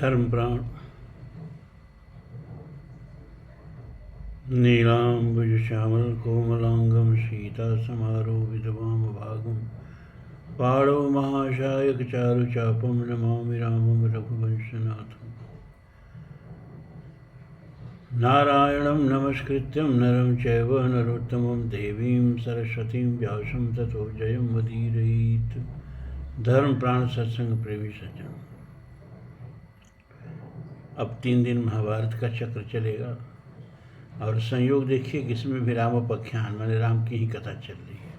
धर्मप्राण नीलाम्बुजश्यामलकोमलाङ्गं सीतासमारोपितवामभागं पाणौ महाशायकचारुचापं नमामि रामं रघुवंशनाथं। नारायणं नमस्कृत्यं नरं चैव नरोत्तमं देवीं सरस्वतीं व्यासं ततो जयमुदीरयेत्। धर्मप्राण सत्संग प्रेमी सज्जन, अब 3 दिन महाभारत का चक्र चलेगा और संयोग देखिए कि इसमें भी रामोपाख्यान माने राम की ही कथा चल रही है।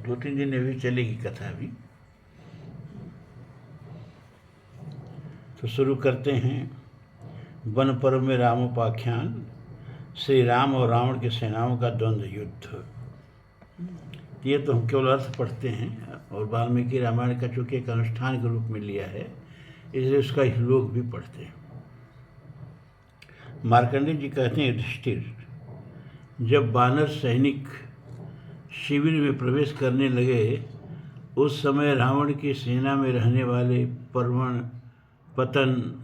2-3 दिन अभी चलेगी कथा भी। तो शुरू करते हैं वन पर्व में रामोपाख्यान, श्री राम और रावण की सेनाओं का द्वंद्व युद्ध। ये तो हम केवल अर्थ पढ़ते हैं और वाल्मीकि रामायण का चूँकि एक अनुष्ठान के रूप में लिया है, इसलिए उसका श्लोक भी पढ़ते हैं। मार्कंडेय जी कहते हैं, युधिष्ठिर, जब वानर सैनिक शिविर में प्रवेश करने लगे, उस समय रावण की सेना में रहने वाले पर्वण, पतन,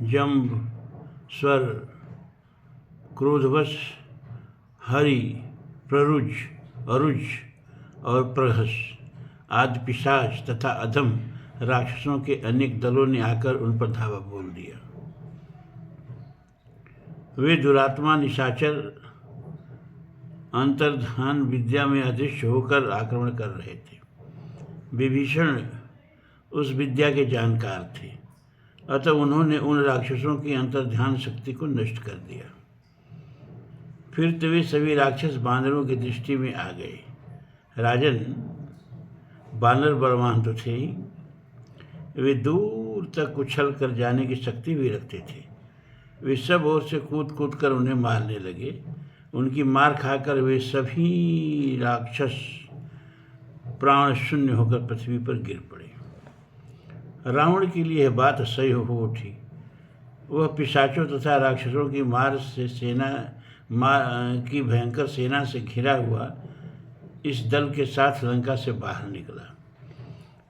जम्ब, स्वर, क्रोधवश, हरि, प्ररुज, अरुज और प्रहस आदि पिशाच तथा अधम राक्षसों के अनेक दलों ने आकर उन पर धावा बोल दिया। वे दुरात्मा निशाचर अंतर्धान विद्या में अदृश्य होकर आक्रमण कर रहे थे। विभीषण उस विद्या के जानकार थे, अतः उन्होंने उन राक्षसों की अंतर्ध्यान शक्ति को नष्ट कर दिया। फिर तो वे सभी राक्षस बानरों की दृष्टि में आ गए। राजन, बानर बलवान तो थे ही, वे दूर तक उछल कर जाने की शक्ति भी रखते थे। वे सब ओर से कूद कूद कर उन्हें मारने लगे। उनकी मार खाकर वे सभी राक्षस प्राण शून्य होकर पृथ्वी पर गिर पड़े। रावण के लिए यह बात असह्य हो उठी। वह पिशाचों तथा राक्षसों की मार से की भयंकर सेना से घिरा हुआ इस दल के साथ लंका से बाहर निकला।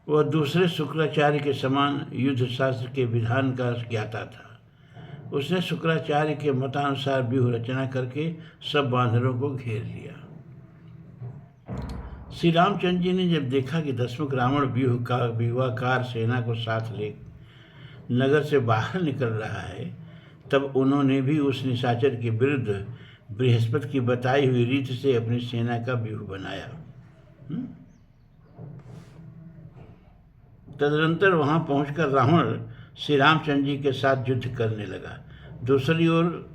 वह दूसरे शुक्राचार्य के समान युद्ध शास्त्र के विधान का ज्ञाता था। उसने शुक्राचार्य के मतानुसार व्यूह रचना करके सब बानरों को घेर लिया। श्री रामचंद्र जी ने जब देखा कि दशमुख रावण व्यूहाकार सेना को साथ ले नगर से बाहर निकल रहा है, तब उन्होंने भी उस निशाचर के विरुद्ध बृहस्पति की बताई हुई रीति से अपनी सेना का व्यूह बनाया। तदनंतर वहां पहुंचकर रावण श्री रामचंद्र जी के साथ युद्ध करने लगा। दूसरी ओर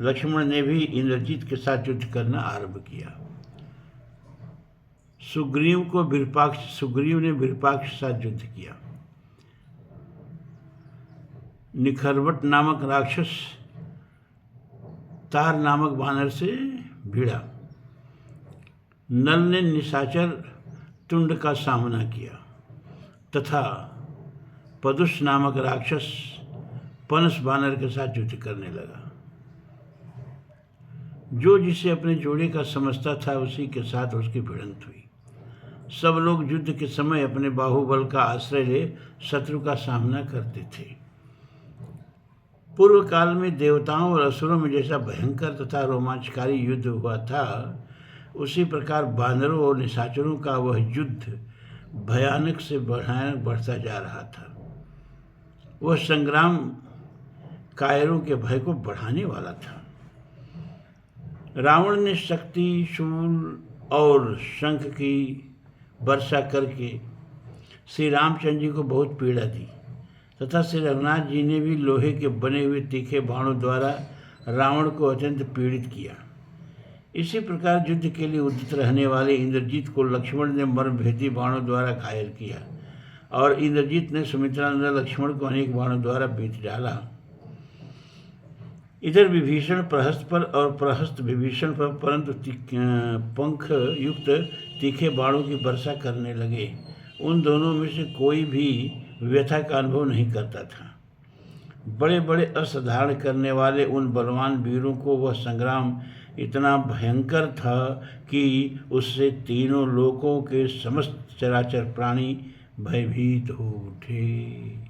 लक्ष्मण ने भी इंद्रजीत के साथ युद्ध करना आरंभ किया। सुग्रीव ने विरूपाक्ष के साथ युद्ध किया। निखरवट नामक राक्षस तार नामक वानर से भिड़ा। नल ने निशाचर तुंड का सामना किया तथा पदुष नामक राक्षस पनस वानर के साथ युद्ध करने लगा। जो जिसे अपने जोड़े का समझता था, उसी के साथ उसकी भिड़ंत हुई। सब लोग युद्ध के समय अपने बाहुबल का आश्रय ले शत्रु का सामना करते थे। पूर्व काल में देवताओं और असुरों में जैसा भयंकर तथा रोमांचकारी युद्ध हुआ था, उसी प्रकार बानरों और निशाचरों का वह युद्ध भयानक से भयानक बढ़ता जा रहा था। वह संग्राम कायरों के भय को बढ़ाने वाला था। रावण ने शक्ति, शूल और शंख की वर्षा करके श्री रामचंद्र जी को बहुत पीड़ा दी तथा श्री रघुनाथ जी ने भी लोहे के बने हुए तीखे बाणों द्वारा रावण को अत्यंत पीड़ित किया। इसी प्रकार युद्ध के लिए उद्यत रहने वाले इंद्रजीत को लक्ष्मण ने मर्मभेदी बाणों द्वारा घायल किया और इंद्रजीत ने सुमित्रानंद लक्ष्मण को अनेक बाणों द्वारा बीत डाला। इधर विभीषण प्रहस्त पर और प्रहस्त विभीषण पर परंतु पंख युक्त तीखे बाणों की वर्षा करने लगे। उन दोनों में से कोई भी व्यथा का अनुभव नहीं करता था। बड़े बड़े असाधारण करने वाले उन बलवान वीरों को वह संग्राम इतना भयंकर था कि उससे तीनों लोकों के समस्त चराचर प्राणी भयभीत हो उठे।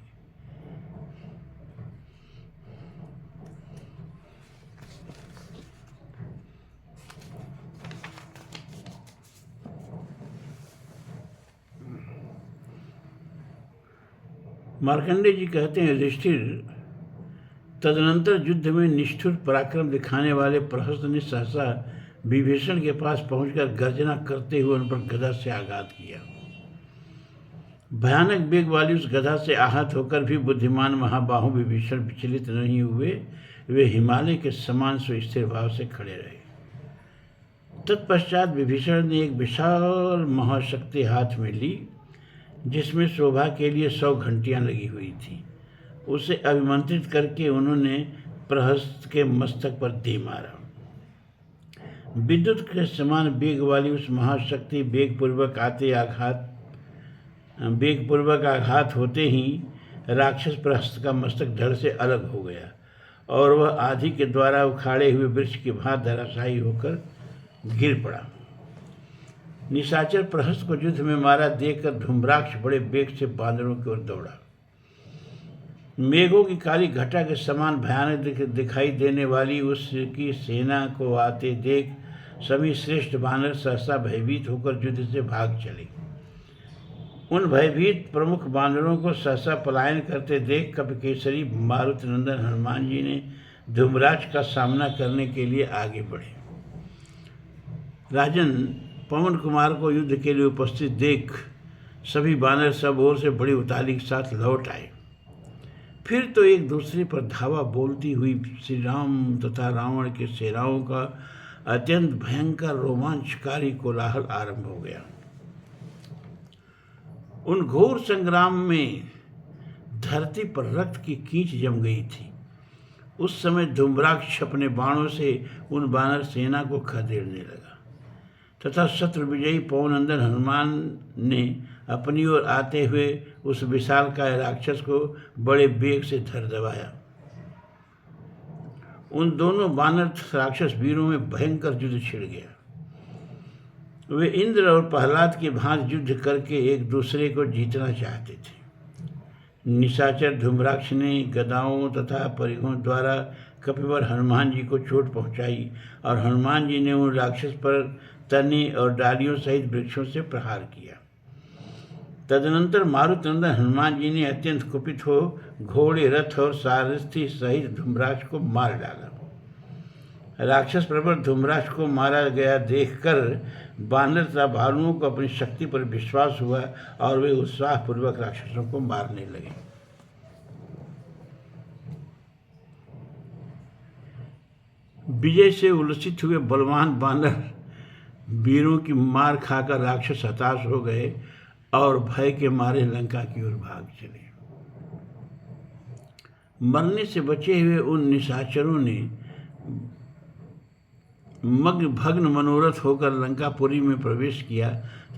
मार्कंडेय जी कहते हैं, युधिष्ठिर, तदनंतर युद्ध में निष्ठुर पराक्रम दिखाने वाले प्रहस्त ने सहसा विभीषण के पास पहुंचकर गर्जना करते हुए उन पर गदा से आघात किया। भयानक वेग वाली उस गदा से आहत होकर भी बुद्धिमान महाबाहु विभीषण विचलित नहीं हुए। वे हिमालय के समान सुस्थिर भाव से खड़े रहे। तत्पश्चात विभीषण ने एक विशाल महाशक्ति हाथ में ली, जिसमें शोभा के लिए 100 घंटियां लगी हुई थी। उसे अभिमंत्रित करके उन्होंने प्रहस्त के मस्तक पर दे मारा। विद्युत के समान वेग वाली उस महाशक्ति वेगपूर्वक आघात होते ही राक्षस प्रहस्त का मस्तक धड़ से अलग हो गया और वह आंधी के द्वारा उखाड़े हुए वृक्ष की भांति धराशायी होकर गिर पड़ा। निशाचर प्रहस्त को युद्ध में मारा देखकर धूम्राक्ष बड़े वेग से बांदरों की ओर दौड़ा। मेघों की काली घटा के समान भयानक दिखाई देने वाली उसकी सेना को आते देख सभी श्रेष्ठ बानर सहसा भयभीत होकर युद्ध से भाग चले। उन भयभीत प्रमुख बानरों को सहसा पलायन करते देख कपिकेसरी मारुत नंदन हनुमान जी ने धूम्राक्ष का सामना करने के लिए आगे बढ़े। राजन, पवन कुमार को युद्ध के लिए उपस्थित देख सभी बानर सब ओर से बड़ी उतावली के साथ लौट आए। फिर तो एक दूसरे पर धावा बोलती हुई श्री राम तथा रावण के सेनाओं का अत्यंत भयंकर रोमांचकारी कोलाहल आरंभ हो गया। उन घोर संग्राम में धरती पर रक्त की कीच जम गई थी। उस समय धूम्राक्ष अपने बाणों से उन बानर सेना को खदेड़ने लगा तथा शत्रु विजयी पवनंदन हनुमान ने अपनी ओर आते हुए उस विशालकाय राक्षस को बड़े वेग से धर दबाया। उन दोनों बानर राक्षस वीरों में भयंकर युद्ध छिड़ गया। वे इंद्र और प्रहलाद की भांति युद्ध करके एक दूसरे को जीतना चाहते थे। निशाचर धूम्राक्ष ने गदाओं तथा परिघों द्वारा कपिवर हनुमान जी को चोट पहुंचाई और हनुमान जी ने उन राक्षस पर तने और डालियों सहित वृक्षों से प्रहार किया। तदनंतर मारुतनंदन हनुमान जी ने अत्यंत कुपित हो घोड़े, रथ और सारथी सहित धूम्राक्ष को मार डाला। राक्षस प्रबल धूम्राक्ष को मारा गया देखकर बानर तथा भालुओं को अपनी शक्ति पर विश्वास हुआ और वे उत्साहपूर्वक राक्षसों को मारने लगे। विजय से उल्लसित हुए बलवान बानर वीरों की मार खाकर राक्षस हताश हो गए और भय के मारे लंका की ओर भाग चले। मरने से बचे हुए उन निशाचरों ने भग्न मनोरथ होकर लंकापुरी में प्रवेश किया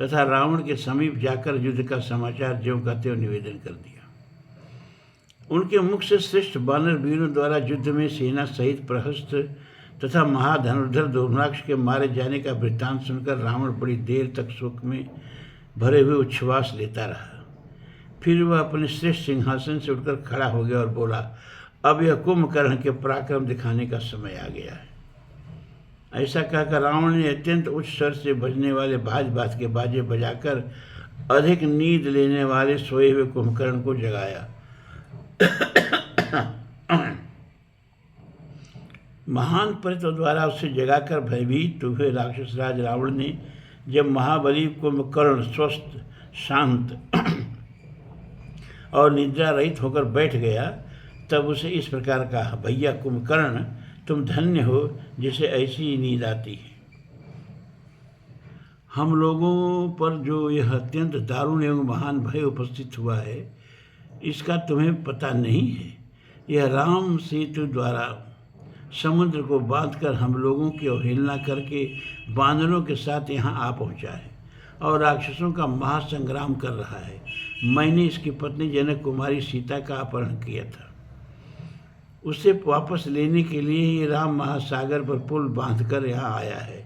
तथा रावण के समीप जाकर युद्ध का समाचार ज्यों का त्यों निवेदन कर दिया। उनके मुख से श्रेष्ठ बानर वीरों द्वारा युद्ध में सेना सहित प्रहस्त तथा महाधनुर्धर धूम्राक्ष के मारे जाने का वृत्तांत सुनकर रावण बड़ी देर तक शोक में भरे हुए उच्छ्वास लेता रहा। फिर वह अपने श्रेष्ठ सिंहासन से उठकर खड़ा हो गया और बोला, अब यह कुंभकर्ण के पराक्रम दिखाने का समय आ गया है। ऐसा कहकर रावण ने अत्यंत उच्च स्वर से बजने वाले भाज भाज के बाजे बजाकर अधिक नींद लेने वाले सोए हुए कुंभकर्ण को जगाया। महान परितों द्वारा उसे जगाकर भयभीत हुए राक्षस राज रावण ने जब महाबली कुंभकर्ण स्वस्थ, शांत और निद्रा रहित होकर बैठ गया तब उसे इस प्रकार कहा, भैया कुंभकर्ण, तुम धन्य हो जिसे ऐसी नींद आती है। हम लोगों पर जो यह अत्यंत दारुण एवं महान भय उपस्थित हुआ है, इसका तुम्हें पता नहीं है। यह राम सेतु द्वारा समुद्र को बांधकर हम लोगों की अवहेलना करके बानरों के साथ यहाँ आ पहुँचा है और राक्षसों का महासंग्राम कर रहा है। मैंने इसकी पत्नी जनक कुमारी सीता का अपहरण किया था। उसे वापस लेने के लिए ये राम महासागर पर पुल बांधकर यहाँ आया है।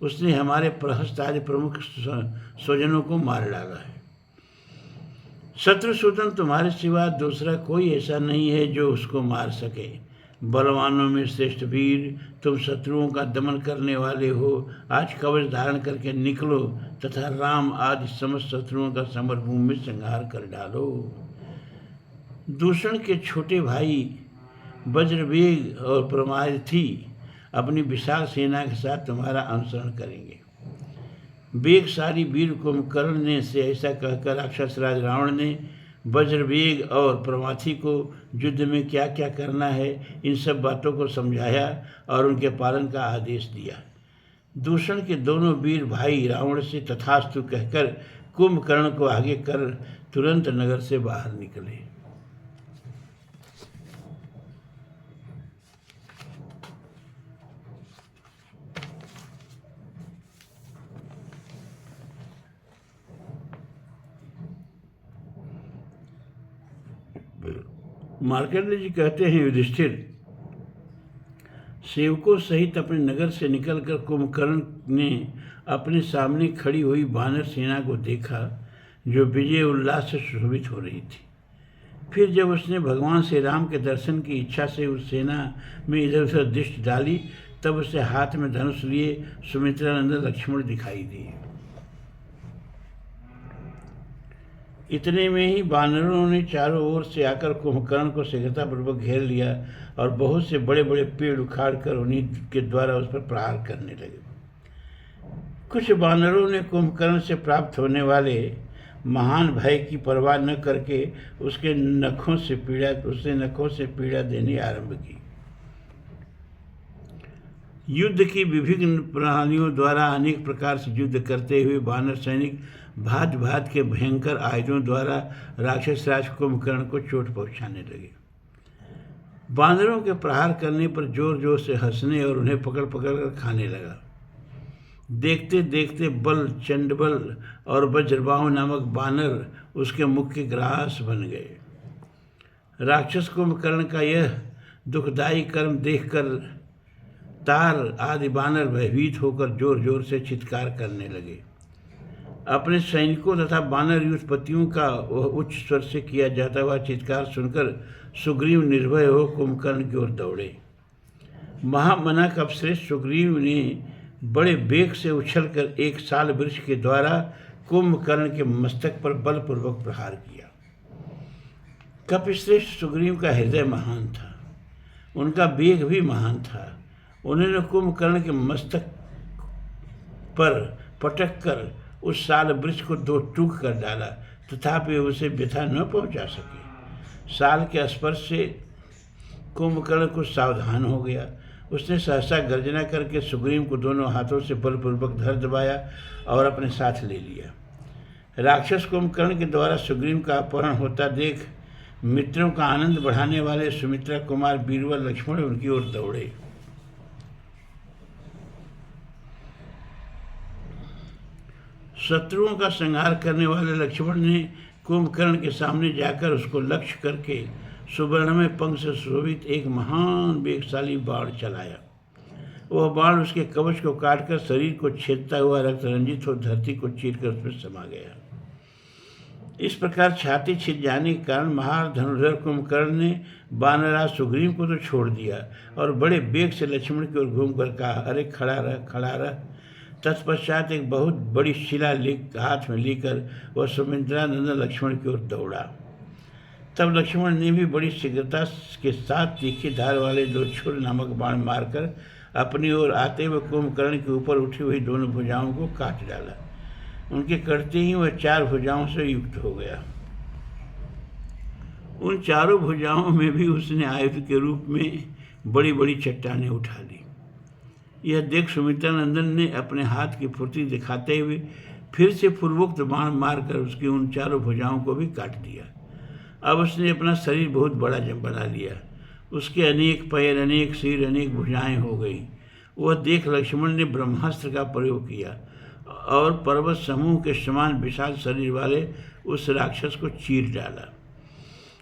उसने हमारे प्रहस्त आदि प्रमुख स्वजनों को मार डाला है। शत्रुसूदन तुम्हारे सिवा दूसरा कोई ऐसा नहीं है जो उसको मार सके। बलवानों में श्रेष्ठ वीर, तुम शत्रुओं का दमन करने वाले हो। आज कवच धारण करके निकलो तथा राम आदि समस्त शत्रुओं का समरभूमि में संहार कर डालो। दूषण के छोटे भाई वज्रवेग और प्रमाथी अपनी विशाल सेना के साथ तुम्हारा अनुसरण करेंगे। वेगशाली वीर कुंभकर्ण ने से ऐसा कहकर राक्षस राज रावण ने वज्रवेग और प्रमाथी को युद्ध में क्या क्या करना है इन सब बातों को समझाया और उनके पालन का आदेश दिया। दूषण के दोनों वीर भाई रावण से तथास्तु कहकर कुंभकर्ण को आगे कर तुरंत नगर से बाहर निकले। मार्कंडेय जी कहते हैं, युधिष्ठिर सेवकों सहित अपने नगर से निकलकर कुंभकर्ण ने अपने सामने खड़ी हुई वानर सेना को देखा जो विजय उल्लास से शोभित हो रही थी। फिर जब उसने भगवान श्री राम के दर्शन की इच्छा से उस सेना में इधर उधर दृष्टि डाली तब उसे हाथ में धनुष लिए सुमित्रानंदन लक्ष्मण दिखाई दिए। इतने में ही वानरों ने चारों ओर से आकर कुंभकर्ण को शीघ्रतापूर्वक घेर लिया और बहुत से बड़े बड़े पेड़ उखाड़कर उन्हीं के द्वारा उस पर प्रहार करने लगे। कुछ वानरों ने कुंभकर्ण से प्राप्त होने वाले महान भय की परवाह न करके उससे नखों से पीड़ा देनी आरंभ की। युद्ध की विभिन्न प्रणालियों द्वारा अनेक प्रकार से युद्ध करते हुए वानर सैनिक भांत भांत के भयंकर आयुधों द्वारा राक्षस राज कुंभकर्ण को चोट पहुंचाने लगे। वानरों के प्रहार करने पर जोर जोर से हंसने और उन्हें पकड़ पकड़ कर खाने लगा। देखते देखते बल, चंडबल और वज्रबाहु नामक वानर उसके मुख के ग्रास बन गए। राक्षस कुंभकर्ण का यह दुखदायी कर्म देखकर तार आदि वानर भयभीत होकर जोर जोर से चित्कार करने लगे। अपने सैनिकों तथा वानर युद्धपतियों का वह उच्च स्वर से किया जाता हुआ चित्कार सुनकर सुग्रीव निर्भय हो कुंभकर्ण की ओर दौड़े। महामना कपश्रेष्ठ सुग्रीव ने बड़े वेग से उछलकर एक साल वृक्ष के द्वारा कुंभकर्ण के मस्तक पर बलपूर्वक प्रहार किया। कपिश्रेष्ठ सुग्रीव का हृदय महान था, उनका वेग भी महान था। उन्होंने कुंभकर्ण के मस्तक पर पटक कर उस साल वृक्ष को दो टूक कर डाला, तथापि उसे व्यथा न पहुंचा सके। साल के स्पर्श से कुंभकर्ण कुछ सावधान हो गया। उसने सहसा गर्जना करके सुग्रीव को दोनों हाथों से बलपूर्वक धर दबाया और अपने साथ ले लिया। राक्षस कुंभकर्ण के द्वारा सुग्रीव का अपहरण होता देख मित्रों का आनंद बढ़ाने वाले सुमित्रा कुमार बीरबल लक्ष्मण उनकी ओर दौड़े। शत्रुओं का संहार करने वाले लक्ष्मण ने कुंभकर्ण के सामने जाकर उसको लक्ष्य करके सुवर्णमय पंख से शोभित एक महान वेगशाली बाण चलाया। वह बाण उसके कवच को काटकर शरीर को छेदता हुआ रक्त रंजित हो धरती को चीरकर उसमें समा गया। इस प्रकार छाती छिद जाने के कारण महार धनुर्धर कुंभकर्ण ने वानराज सुग्रीव को तो छोड़ दिया और बड़े वेग से लक्ष्मण की ओर घूमकर कहा, अरे खड़ा रह, खड़ा रह। तत्पश्चात एक बहुत बड़ी शिला हाथ में लेकर वह सुमित्रानंदन लक्ष्मण की ओर दौड़ा। तब लक्ष्मण ने भी बड़ी शीघ्रता के साथ तीखी धार वाले दो छुर नामक बाण मारकर अपनी ओर आते हुए कुंभकर्ण के ऊपर उठी हुई दोनों भुजाओं को काट डाला। उनके कटते ही वह 4 भुजाओं से युक्त हो गया। उन चारों भुजाओं में भी उसने आयुध के रूप में बड़ी बड़ी चट्टानें उठा ली। यह देख सुमित्रानंदन ने अपने हाथ की फुर्ती दिखाते हुए फिर से पूर्वोक्त बाण मारकर उसकी उन चारों भुजाओं को भी काट दिया। अब उसने अपना शरीर बहुत बड़ा बना लिया। उसके अनेक पैर, अनेक सिर, अनेक भुजाएं हो गई। वह देख लक्ष्मण ने ब्रह्मास्त्र का प्रयोग किया और पर्वत समूह के समान विशाल शरीर वाले उस राक्षस को चीर डाला।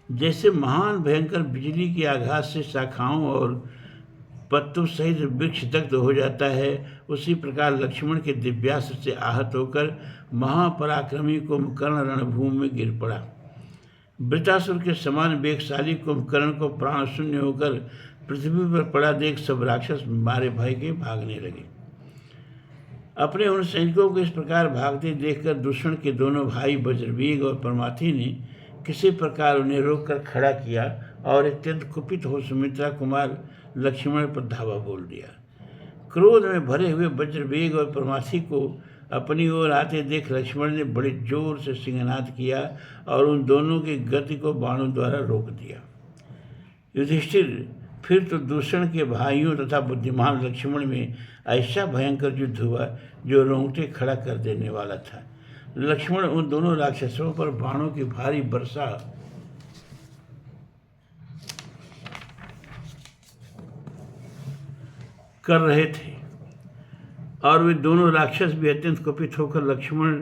जैसे महान भयंकर बिजली के आघात से शाखाओं और पत्तों सहित वृक्ष दग्ध हो जाता है, उसी प्रकार लक्ष्मण के दिव्यास्त्र से आहत होकर महापराक्रमी कुंभकर्ण रणभूमि में गिर पड़ा। वृतासुर के समान वेगशाली कुंभकर्ण को प्राण शून्य होकर पृथ्वी पर पड़ा देख सब राक्षस मारे भय के भागने लगे। अपने उन सैनिकों को इस प्रकार भागते देखकर दूषण के दोनों भाई वज्रवेग और प्रमाथी ने किसी प्रकार उन्हें रोककर खड़ा किया और अत्यंत कुपित हो सुमित्रा कुमार लक्ष्मण पर धावा बोल दिया। क्रोध में भरे हुए वज्रवेग और प्रमाथी को अपनी ओर आते देख लक्ष्मण ने बड़े जोर से सिंहनाद किया और उन दोनों की गति को बाणों द्वारा रोक दिया। युधिष्ठिर, फिर तो दूषण के भाइयों तथा बुद्धिमान लक्ष्मण में ऐसा भयंकर युद्ध हुआ जो रोंगटे खड़ा कर देने वाला था। लक्ष्मण उन दोनों राक्षसों पर बाणों की भारी वर्षा कर रहे थे और वे दोनों राक्षस भी अत्यंत कुपित होकर लक्ष्मण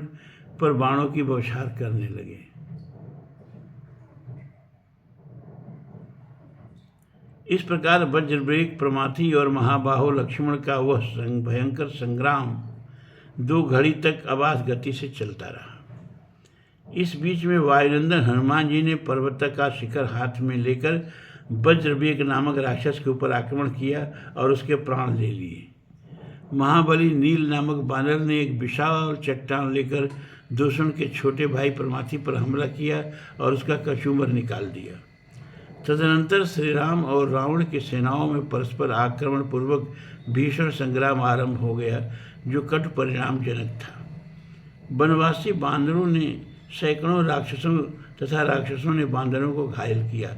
पर बाणों की बौछार करने लगे। इस प्रकार वज्रवेग, प्रमाथी और महाबाहो लक्ष्मण का वह भयंकर संग्राम 2 घड़ी तक अबाध गति से चलता रहा। इस बीच में वायुनंदन हनुमान जी ने पर्वत का शिखर हाथ में लेकर वज्रवेग नामक राक्षस के ऊपर आक्रमण किया और उसके प्राण ले लिए। महाबली नील नामक बानर ने एक विशाल चट्टान लेकर दूषण के छोटे भाई प्रमाथी पर हमला किया और उसका कचूमर निकाल दिया। तदनंतर श्री राम और रावण की सेनाओं में परस्पर आक्रमण पूर्वक भीषण संग्राम आरंभ हो गया, जो कटु परिणामजनक था। वनवासी बांदरों ने सैकड़ों राक्षसों तथा राक्षसों ने बांदरों को घायल किया।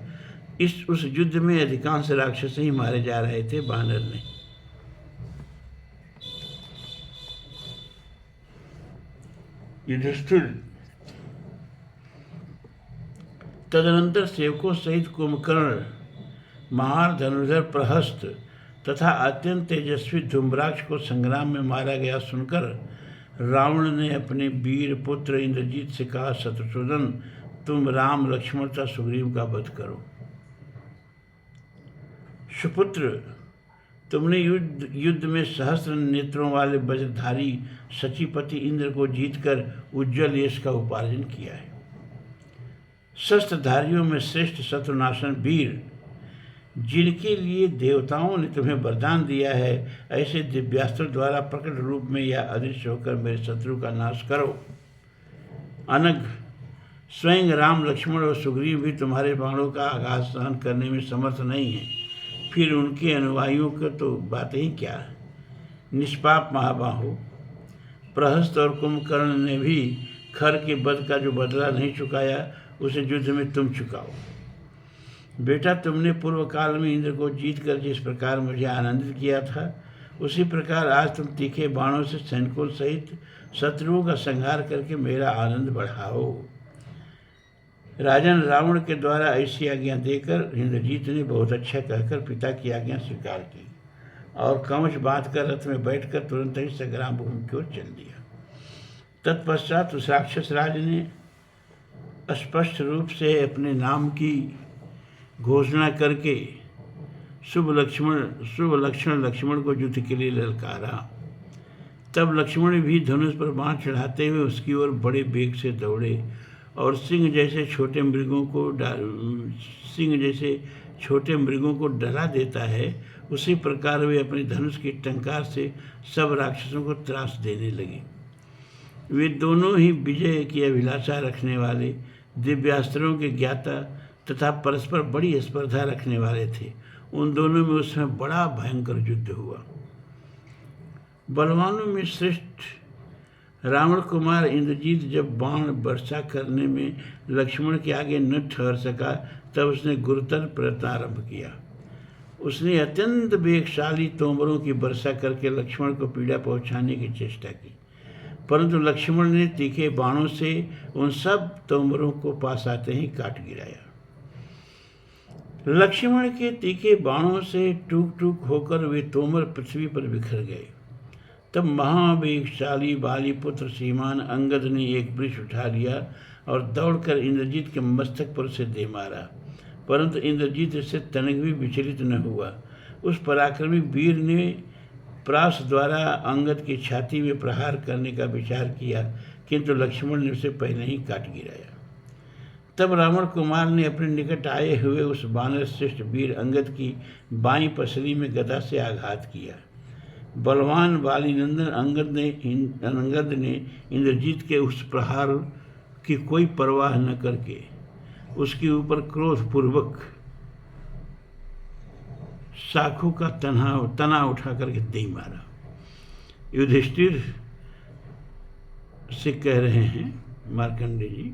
उस युद्ध में अधिकांश राक्षस ही मारे जा रहे थे, बानर ने। युधिष्ठिर तदनंतर सेवकों सहित कुंभकर्ण, महार, धनुर्धर, प्रहस्त तथा अत्यंत तेजस्वी धूम्राक्ष को संग्राम में मारा गया सुनकर रावण ने अपने वीर पुत्र इंद्रजीत से कहा, शत्रुसूदन, तुम राम, लक्ष्मण तथा सुग्रीव का वध करो। सुपुत्र, तुमने युद्ध में सहस्र नेत्रों वाले वज्रधारी शचीपति इंद्र को जीतकर उज्ज्वल यश का उपार्जन किया है। शस्त्रधारियों में श्रेष्ठ शत्रुनाशन वीर, जिनके लिए देवताओं ने तुम्हें वरदान दिया है, ऐसे दिव्यास्त्र द्वारा प्रकट रूप में या अदृश्य होकर मेरे शत्रु का नाश करो। अनग, स्वयं राम, लक्ष्मण और सुग्रीव भी तुम्हारे बाणों का आघात सहन करने में समर्थ नहीं है, फिर उनके अनुयायियों का तो बात ही क्या है। निष्पाप महाबाहो, प्रहस्त और कुंभकर्ण ने भी खर के वध का जो बदला नहीं चुकाया, उसे युद्ध में तुम चुकाओ। बेटा, तुमने पूर्व काल में इंद्र को जीतकर जिस प्रकार मुझे आनंदित किया था, उसी प्रकार आज तुम तीखे बाणों से सैनिकों सहित शत्रुओं का संहार करके मेरा आनंद बढ़ाओ। राजन रावण के द्वारा ऐसी आज्ञा देकर इंद्रजीत ने बहुत अच्छा कहकर पिता की आज्ञा स्वीकार की और कवच बांधकर रथ में बैठकर तुरंत ही संग्राम भूमि की ओर चल दिया। तत्पश्चात उस राक्षस राज ने स्पष्ट रूप से अपने नाम की घोषणा करके शुभ लक्षण लक्ष्मण को युद्ध के लिए ललकारा। तब लक्ष्मण भी धनुष पर बाण चढ़ाते हुए उसकी ओर बड़े वेग से दौड़े और सिंह जैसे छोटे मृगों को डरा देता है, उसी प्रकार वे अपने धनुष की टंकार से सब राक्षसों को त्रास देने लगे। वे दोनों ही विजय की अभिलाषा रखने वाले, दिव्यास्त्रों के ज्ञाता तथा परस्पर बड़ी स्पर्धा रखने वाले थे। उन दोनों में उस समय बड़ा भयंकर युद्ध हुआ। बलवानों में श्रेष्ठ रावण कुमार इंद्रजीत जब बाण वर्षा करने में लक्ष्मण के आगे न ठहर सका, तब उसने गुरुतर प्रयत्न आरंभ किया। उसने अत्यंत वेगशाली तोमरों की वर्षा करके लक्ष्मण को पीड़ा पहुंचाने की चेष्टा की, परंतु लक्ष्मण ने तीखे बाणों से उन सब तोमरों को पास आते ही काट गिराया। लक्ष्मण के तीखे बाणों से टूक टूक होकर वे तोमर पृथ्वी पर बिखर गए। तब महावेगशाली बाली पुत्र श्रीमान अंगद ने एक वृक्ष उठा लिया और दौड़कर इंद्रजीत के मस्तक पर उसे दे मारा, परंतु इंद्रजीत इससे तनिक भी विचलित न हुआ। उस पराक्रमी वीर ने प्रास द्वारा अंगद की छाती में प्रहार करने का विचार किया, किंतु लक्ष्मण ने उसे पहले ही काट गिराया। तब रावण कुमार ने अपने निकट आए हुए उस वानर श्रेष्ठ वीर अंगद की बाईं पसली में गदा से आघात किया। बलवान वालीनंदन अंगद ने इंद्रजीत के उस प्रहार की कोई परवाह न करके उसके ऊपर क्रोधपूर्वक शाखों का तना उठा करके दे मारा। युधिष्ठिर से कह रहे हैं मार्कंडेय जी,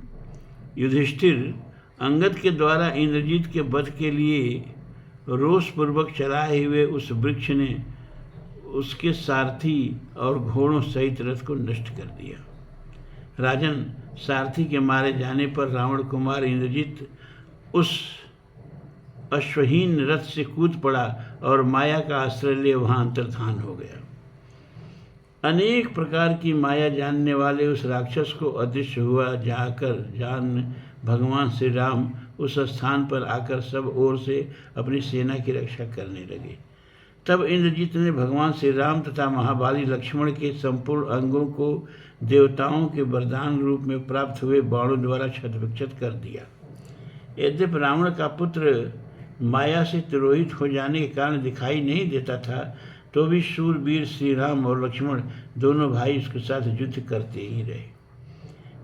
युधिष्ठिर अंगद के द्वारा इंद्रजीत के वध के लिए रोषपूर्वक चलाए हुए उस वृक्ष ने उसके सारथी और घोड़ों सहित रथ को नष्ट कर दिया। राजन, सारथी के मारे जाने पर रावण कुमार इंद्रजीत उस अश्वहीन रथ से कूद पड़ा और माया का आश्रय ले वहां अंतर्धान हो गया। अनेक प्रकार की माया जानने वाले उस राक्षस को अदृश्य हुआ जान भगवान श्री राम उस स्थान पर आकर सब ओर से अपनी सेना की रक्षा करने लगे। तब इंद्रजीत ने भगवान श्री राम तथा महाबली लक्ष्मण के संपूर्ण अंगों को देवताओं के वरदान रूप में प्राप्त हुए बाणों द्वारा क्षत-विक्षत कर दिया। यद्यपि रावण का पुत्र माया से तिरोहित हो जाने के कारण दिखाई नहीं देता था, तो भी शूरवीर श्री राम और लक्ष्मण दोनों भाई उसके साथ युद्ध करते ही रहे।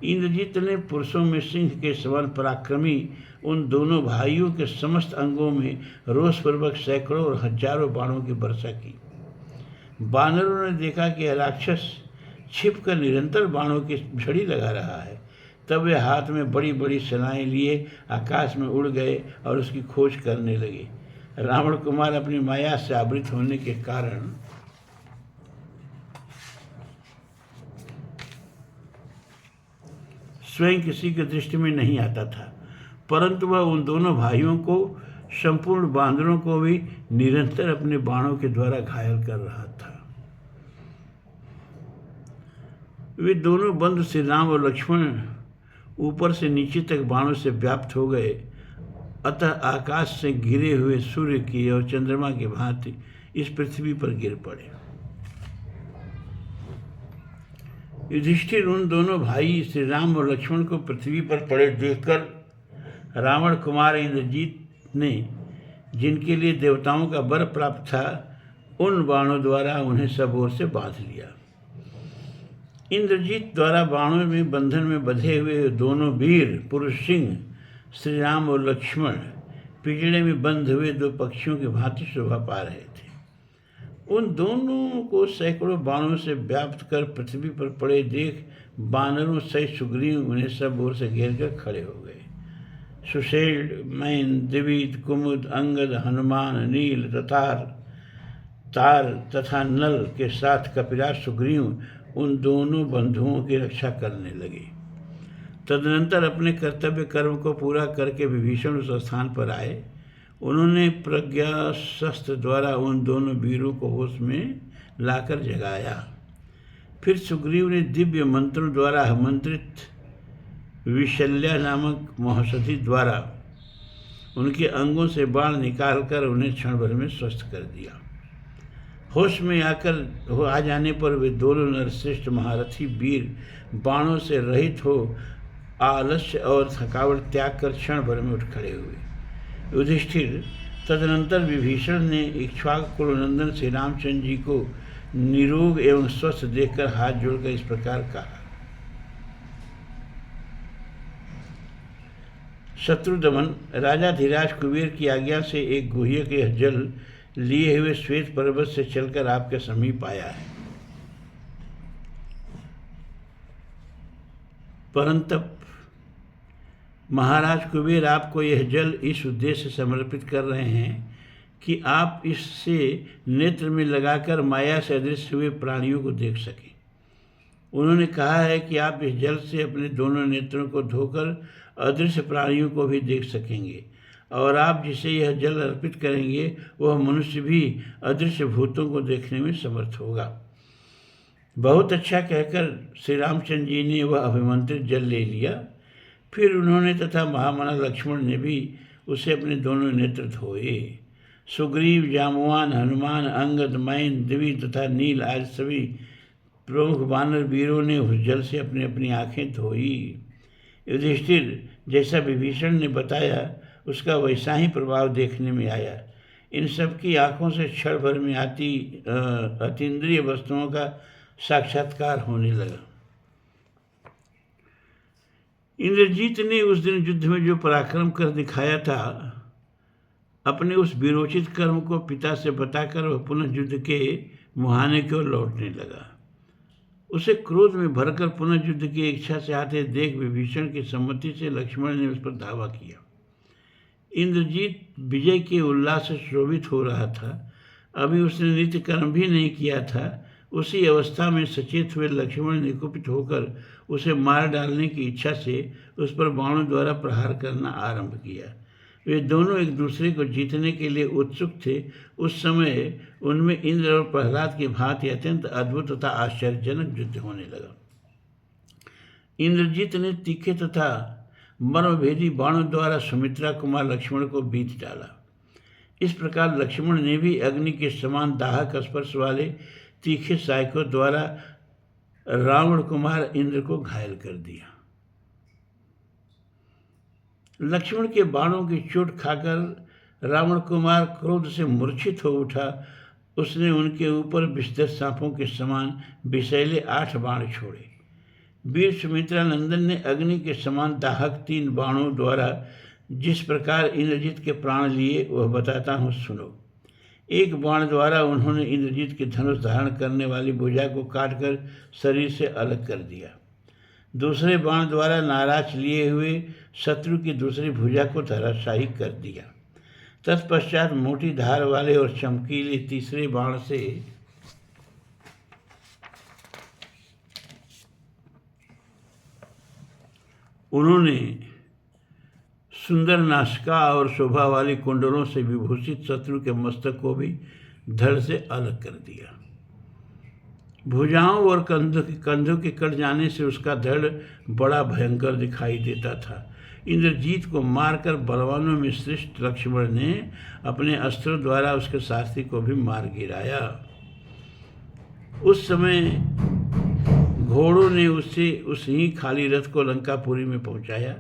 इंद्रजीत ने पुरुषों में सिंह के समान पराक्रमी उन दोनों भाइयों के समस्त अंगों में रोषपूर्वक सैकड़ों और हजारों बाणों की वर्षा की। बानरों ने देखा कि राक्षस छिपकर निरंतर बाणों की झड़ी लगा रहा है। तब वे हाथ में बड़ी बड़ी सेनाएं लिए आकाश में उड़ गए और उसकी खोज करने लगे। रावण कुमार अपनी माया से आवृत होने के कारण स्वयं किसी की दृष्टि में नहीं आता था, परंतु वह उन दोनों भाइयों को, संपूर्ण बांदरों को भी निरंतर अपने बाणों के द्वारा घायल कर रहा था। वे दोनों बंधु श्री राम और लक्ष्मण ऊपर से नीचे तक बाणों से व्याप्त हो गए, अतः आकाश से घिरे हुए सूर्य की और चंद्रमा की भांति इस पृथ्वी पर गिर पड़े। युधिष्ठिर उन दोनों भाई श्री राम और लक्ष्मण को पृथ्वी पर पड़े देखकर रावण कुमार इंद्रजीत ने, जिनके लिए देवताओं का वर प्राप्त था, उन बाणों द्वारा उन्हें सब ओर से बांध लिया। इंद्रजीत द्वारा बाणों में बंधन में बंधे हुए दोनों वीर पुरुष सिंह श्री राम और लक्ष्मण पिंजड़े में बंध हुए दो पक्षियों की भांति शोभा पा रहे थे। उन दोनों को सैकड़ों बाणों से व्याप्त कर पृथ्वी पर पड़े देख बानरों सहित सुग्रीव उन्हें सब ओर से घेर कर खड़े हो गए। सुषेण, मैन, दिवित, कुमुद, अंगद, हनुमान, नील, तार तथा नल के साथ कपिराज सुग्रीव उन दोनों बंधुओं की रक्षा करने लगे। तदनंतर अपने कर्तव्य कर्म को पूरा करके विभीषण उस स्थान पर आए। उन्होंने प्रज्ञा शस्त्र द्वारा उन दोनों वीरों को होश में लाकर जगाया। फिर सुग्रीव ने दिव्य मंत्रों द्वारा आमंत्रित विशल्या नामक महौषधि द्वारा उनके अंगों से बाण निकालकर उन्हें क्षण भर में स्वस्थ कर दिया। होश में आ जाने पर वे दोनों नरश्रेष्ठ महारथी वीर बाणों से रहित हो आलस्य और थकावट त्याग कर क्षण भर में उठ खड़े हुए। युधिष्ठिर तदनंतर विभीषण ने इक्ष्वाकु कुलनंदन श्री रामचंद्र जी को निरोग एवं स्वस्थ देखकर हाथ जोड़कर इस प्रकार कहा। शत्रुदमन, राजा धीराज कुबेर की आज्ञा से एक गुह्यक यह जल लिए हुए श्वेत पर्वत से चलकर आपके समीप आया है। परंतप महाराज कुबेर आपको यह जल इस उद्देश्य से समर्पित कर रहे हैं कि आप इससे नेत्र में लगाकर माया से अदृश्य हुए प्राणियों को देख सकें। उन्होंने कहा है कि आप इस जल से अपने दोनों नेत्रों को धोकर अदृश्य प्राणियों को भी देख सकेंगे, और आप जिसे यह जल अर्पित करेंगे वह मनुष्य भी अदृश्य भूतों को देखने में समर्थ होगा। बहुत अच्छा कहकर श्री रामचंद्र जी ने वह अभिमंत्रित जल ले लिया। फिर उन्होंने तथा महामना लक्ष्मण ने भी उसे अपने दोनों नेत्र धोए। सुग्रीव, जाम्बवान, हनुमान, अंगद, मैन, दिवि तथा नील आज सभी प्रमुख वानर वीरों ने उस जल से अपनी अपनी आंखें धोई। युधिष्ठिर, जैसा विभीषण ने बताया उसका वैसा ही प्रभाव देखने में आया। इन सब की आँखों से क्षण भर में आती अतीन्द्रिय वस्तुओं का साक्षात्कार होने लगा। इंद्रजीत ने उस दिन युद्ध में जो पराक्रम कर दिखाया था, अपने उस वीरोचित कर्म को पिता से बताकर वह पुनः युद्ध के मुहाने की ओर लौटने लगा। उसे क्रोध में भरकर पुनः युद्ध की इच्छा से आते देख विभीषण की सम्मति से लक्ष्मण ने उस पर धावा किया। इंद्रजीत विजय के उल्लास से शोभित हो रहा था। अभी उसने नित्य कर्म भी नहीं किया था। उसी अवस्था में सचेत हुए लक्ष्मण ने कुपित होकर उसे मार डालने की इच्छा से उस पर बाणों द्वारा प्रहार करना आरंभ किया। वे दोनों एक दूसरे को जीतने के लिए उत्सुक थे। उस समय उनमें इंद्र और प्रहलाद की भांति अत्यंत अद्भुत तथा आश्चर्यजनक युद्ध होने लगा। इंद्रजीत ने तीखे तथा मर्मभेदी बाणों द्वारा सुमित्रा कुमार लक्ष्मण को बीत डाला। इस प्रकार लक्ष्मण ने भी अग्नि के समान दाहक स्पर्श वाले तीखे सहायकों द्वारा रावण कुमार इंद्र को घायल कर दिया। लक्ष्मण के बाणों की चोट खाकर रावण कुमार क्रोध से मूर्छित हो उठा। उसने उनके ऊपर विषधर सांपों के समान विषैले 8 बाण छोड़े। वीर सुमित्रा नंदन ने अग्नि के समान दाहक 3 बाणों द्वारा जिस प्रकार इंद्रजीत के प्राण लिए वह बताता हूँ, सुनो। एक बाण द्वारा उन्होंने इंद्रजीत के धनुष धारण करने वाली भुजा को काटकर शरीर से अलग कर दिया। दूसरे बाण द्वारा नाराज लिए हुए शत्रु की दूसरी भुजा को धराशायी कर दिया। तत्पश्चात मोटी धार वाले और चमकीले तीसरे बाण से उन्होंने सुंदर नासिका और शोभा वाली कुंडलों से विभूषित शत्रु के मस्तक को भी धड़ से अलग कर दिया। भुजाओं और कंधों के कट जाने से उसका धड़ बड़ा भयंकर दिखाई देता था। इंद्रजीत को मारकर बलवानों में श्रेष्ठ लक्ष्मण ने अपने अस्त्रों द्वारा उसके सारथी को भी मार गिराया। उस समय घोड़ों ने उससे उस ही खाली रथ को लंकापुरी में पहुंचाया।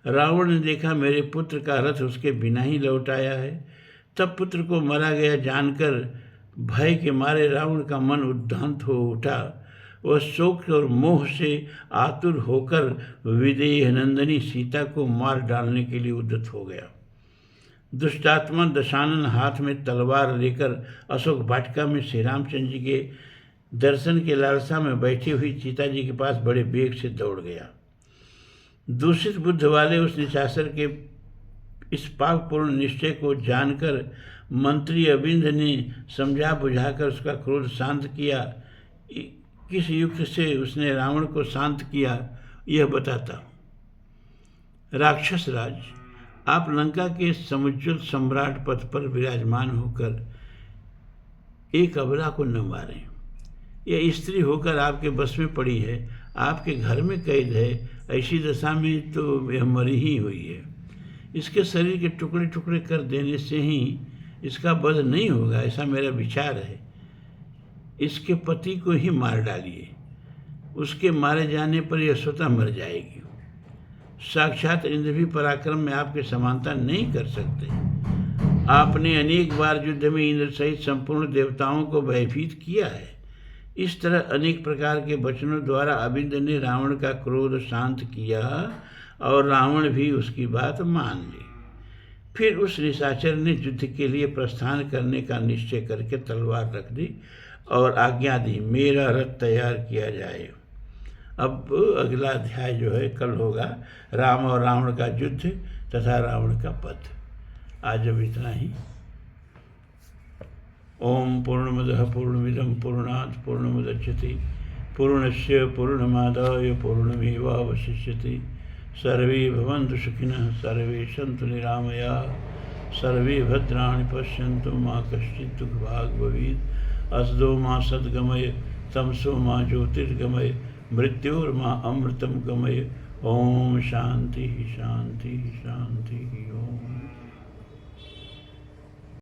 रावण ने देखा मेरे पुत्र का रथ उसके बिना ही लौट आया है। तब पुत्र को मारा गया जानकर भय के मारे रावण का मन उद्भ्रांत हो उठा। वह शोक और मोह से आतुर होकर विदेह नंदिनी सीता को मार डालने के लिए उद्यत हो गया। दुष्टात्मा दशानन हाथ में तलवार लेकर अशोक वाटिका में श्री रामचंद्र जी के दर्शन के लालसा में बैठी हुई सीता जी के पास बड़े वेग से दौड़ गया। दूषित बुद्ध वाले उस निशाचर के इस पापपूर्ण निश्चय को जानकर मंत्री अविंद ने समझा बुझाकर उसका क्रोध शांत किया। किस युक्त से उसने रावण को शांत किया यह बताता हूँ। राक्षस राज, आप लंका के समुज्ज्वल सम्राट पद पर विराजमान होकर एक अबला को न मारें। यह स्त्री होकर आपके बस में पड़ी है, आपके घर में कैद है। ऐसी दशा में तो यह मरी ही हुई है। इसके शरीर के टुकड़े टुकड़े कर देने से ही इसका वध नहीं होगा, ऐसा मेरा विचार है। इसके पति को ही मार डालिए। उसके मारे जाने पर यह स्वतः मर जाएगी। साक्षात इंद्र भी पराक्रम में आपके समानता नहीं कर सकते। आपने अनेक बार युद्ध में इंद्र सहित संपूर्ण देवताओं को भयभीत किया है। इस तरह अनेक प्रकार के वचनों द्वारा अविंद ने रावण का क्रोध शांत किया और रावण भी उसकी बात मान ली। फिर उस निशाचर ने युद्ध के लिए प्रस्थान करने का निश्चय करके तलवार रख दी और आज्ञा दी, मेरा रथ तैयार किया जाए। अब अगला अध्याय जो है कल होगा, राम और रावण का युद्ध तथा रावण का वध। आज अब इतना ही। ओम पूर्णमदः पूर्णमिदं पूर्णात् पूर्णमुदच्यते पूर्णस्य पूर्णमादाय पूर्णमेवावशिष्यते। सर्वे भवन्तु सुखिनः, सर्वे सन्तु निरामयाः, सर्वे भद्राणि पश्यन्तु, मा कश्चित् दुःखभाग् भवेत्। अस्दो मा सद्गमय, तमसो मा ज्योतिर्गमय, मृत्योर्मा अमृतं गमय। ओम शांति शांति शांति। ओम।